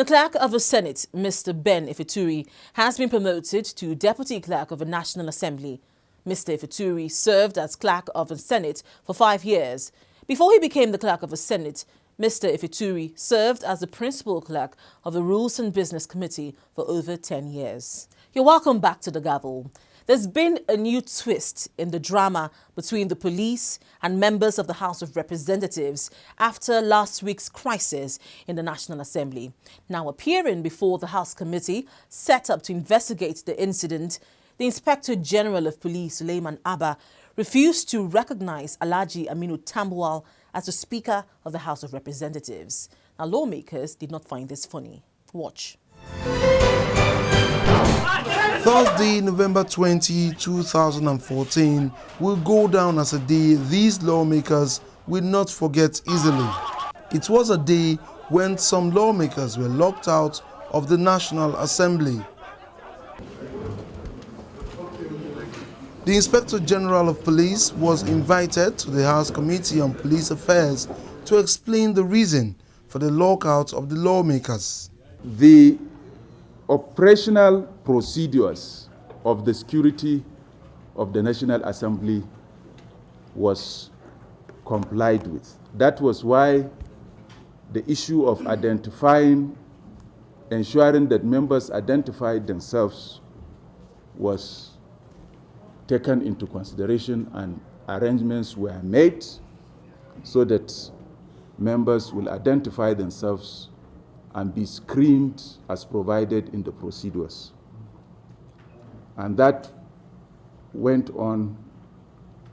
The Clerk of the Senate, Mr. Ben Ifituri, has been promoted to Deputy Clerk of the National Assembly. Mr. Ifituri served as Clerk of the Senate for 5 years. Before he became the Clerk of the Senate, Mr. Ifituri served as the Principal Clerk of the Rules and Business Committee for over 10 years. You're welcome back to the Gavel. There's been a new twist in the drama between the police and members of the House of Representatives after last week's crisis in the National Assembly. Now appearing before the House committee set up to investigate the incident, the Inspector General of Police, Suleiman Abba, refused to recognize Alhaji Aminu Tambuwal as the Speaker of the House of Representatives. Now, lawmakers did not find this funny. Watch. Thursday, November 20, 2014 will go down as a day these lawmakers will not forget easily. It was a day when some lawmakers were locked out of the National Assembly. The Inspector General of Police was invited to the House Committee on Police Affairs to explain the reason for the lockout of the lawmakers. The operational procedures of the security of the National Assembly was complied with. That was why the issue of ensuring that members identified themselves was taken into consideration and arrangements were made so that members will identify themselves and be screened as provided in the procedures. And that went on,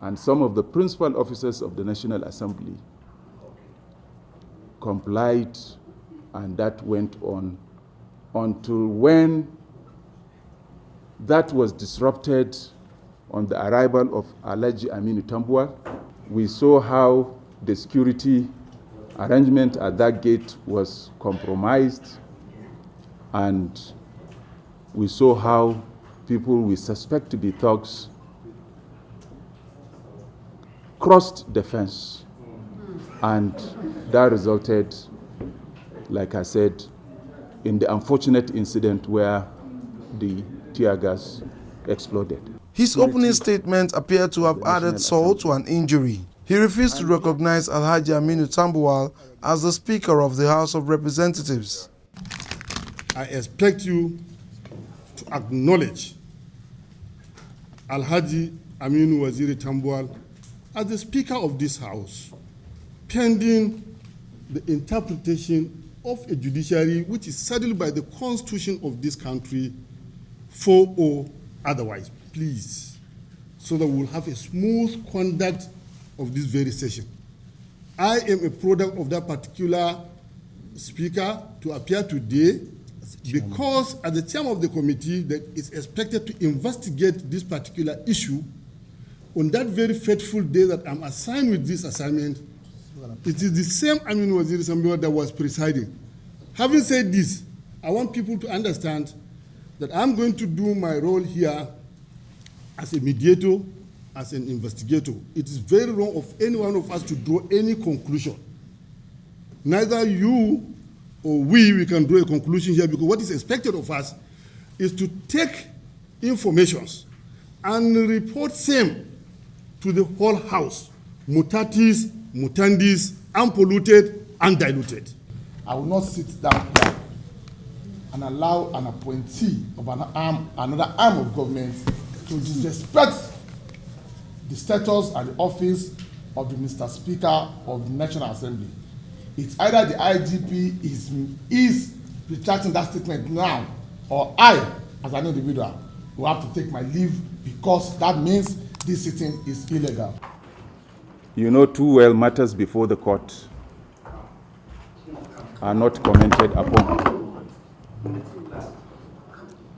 and some of the principal officers of the National Assembly complied, and that went on until when that was disrupted on the arrival of Alhaji Aminu Tambuwal. We saw how the security arrangement at that gate was compromised, and we saw how people we suspect to be thugs crossed the fence, and that resulted, like I said, in the unfortunate incident where the tear gas exploded. His opening statement appeared to have added salt to an injury. He refused to recognize Alhaji Aminu Tambuwal as the Speaker of the House of Representatives. I expect you to acknowledge Alhaji Aminu Tambuwal as the Speaker of this House, pending the interpretation of a judiciary which is saddled by the Constitution of this country, for or otherwise, please, so that we'll have a smooth conduct of this very session. I am a product of that particular speaker to appear today because as the chairman of the committee that is expected to investigate this particular issue, on that very fateful day that I'm assigned with this assignment, it is the same Aminu Tambuwal that was presiding. Having said this, I want people to understand that I'm going to do my role here as a mediator, as an investigator. It is very wrong of any one of us to draw any conclusion. Neither you or we can draw a conclusion here, because what is expected of us is to take informations and report same to the whole House, mutatis, mutandis, unpolluted, undiluted. I will not sit down here and allow an appointee of another arm of government to disrespect the status and the office of the Mr. Speaker of the National Assembly. It's either the IGP is retracting that statement now, or I, as an individual, will have to take my leave, because that means this sitting is illegal. You know too well matters before the court are not commented upon.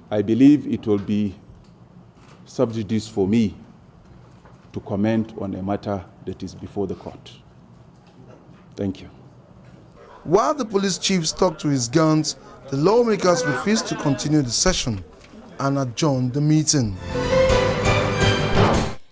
I believe it will be sub judice for me to comment on a matter that is before the court. Thank you. While the police chief stuck to his guns, the lawmakers refused to continue the session and adjourned the meeting.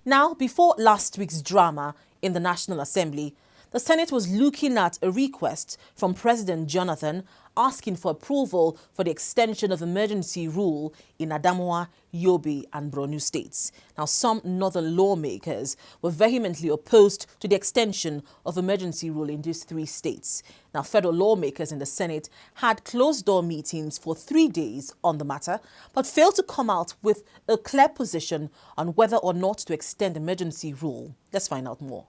Now, before last week's drama in the National Assembly, The Senate was looking at a request from President Jonathan asking for approval for the extension of emergency rule in Adamawa, Yobe and Borno states. Now, some northern lawmakers were vehemently opposed to the extension of emergency rule in these 3 states. Now, federal lawmakers in the Senate had closed-door meetings for 3 days on the matter, but failed to come out with a clear position on whether or not to extend emergency rule. Let's find out more.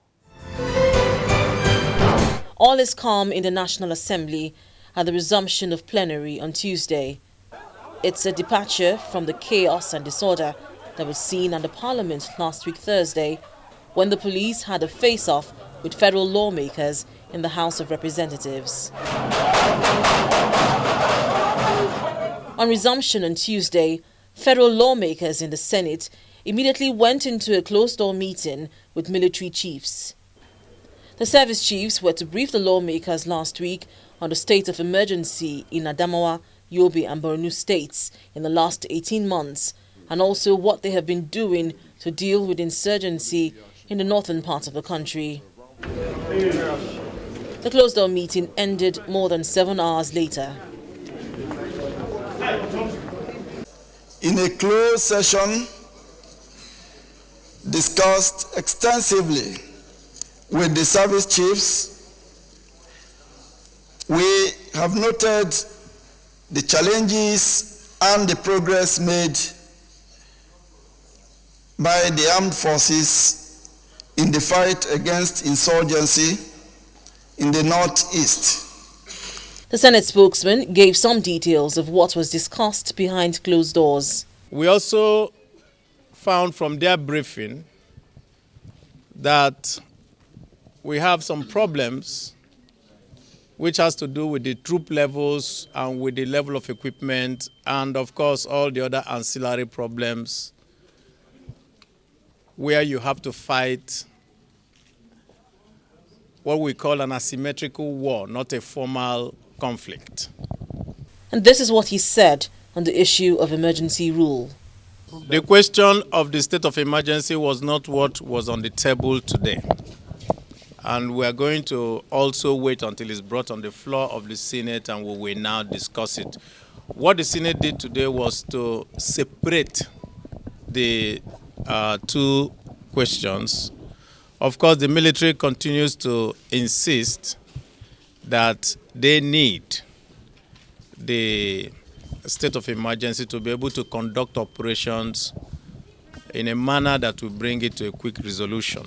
All is calm in the National Assembly at the resumption of plenary on Tuesday. It's a departure from the chaos and disorder that was seen at the Parliament last week Thursday, when the police had a face-off with federal lawmakers in the House of Representatives. On resumption on Tuesday, federal lawmakers in the Senate immediately went into a closed-door meeting with military chiefs. The service chiefs were to brief the lawmakers last week on the state of emergency in Adamawa, Yobe and Borno states in the last 18 months, and also what they have been doing to deal with insurgency in the northern part of the country. The closed-door meeting ended more than 7 hours later. In a closed session, discussed extensively with the service chiefs, we have noted the challenges and the progress made by the armed forces in the fight against insurgency in the Northeast. The Senate spokesman gave some details of what was discussed behind closed doors. We also found from their briefing that we have some problems which has to do with the troop levels and with the level of equipment and, of course, all the other ancillary problems where you have to fight what we call an asymmetrical war, not a formal conflict. And this is what he said on the issue of emergency rule. The question of the state of emergency was not what was on the table today. And we are going to also wait until it's brought on the floor of the Senate and we will now discuss it. What the Senate did today was to separate the 2 questions. Of course, the military continues to insist that they need the state of emergency to be able to conduct operations in a manner that will bring it to a quick resolution.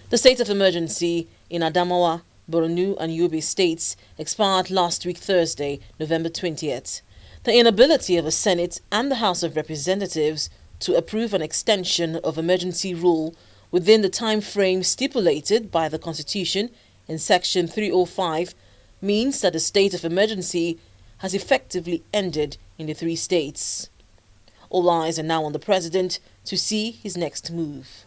The state of emergency in Adamawa, Borno and Yobe states expired last week Thursday, November 20th. The inability of the Senate and the House of Representatives to approve an extension of emergency rule within the time frame stipulated by the Constitution in Section 305 means that the state of emergency has effectively ended in the 3 states. All eyes are now on the President to see his next move.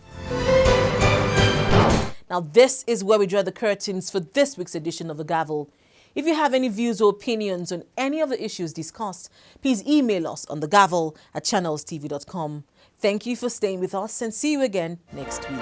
Now, this is where we draw the curtains for this week's edition of the Gavel. If you have any views or opinions on any of the issues discussed, please email us on thegavel@channelstv.com. Thank you for staying with us and see you again next week.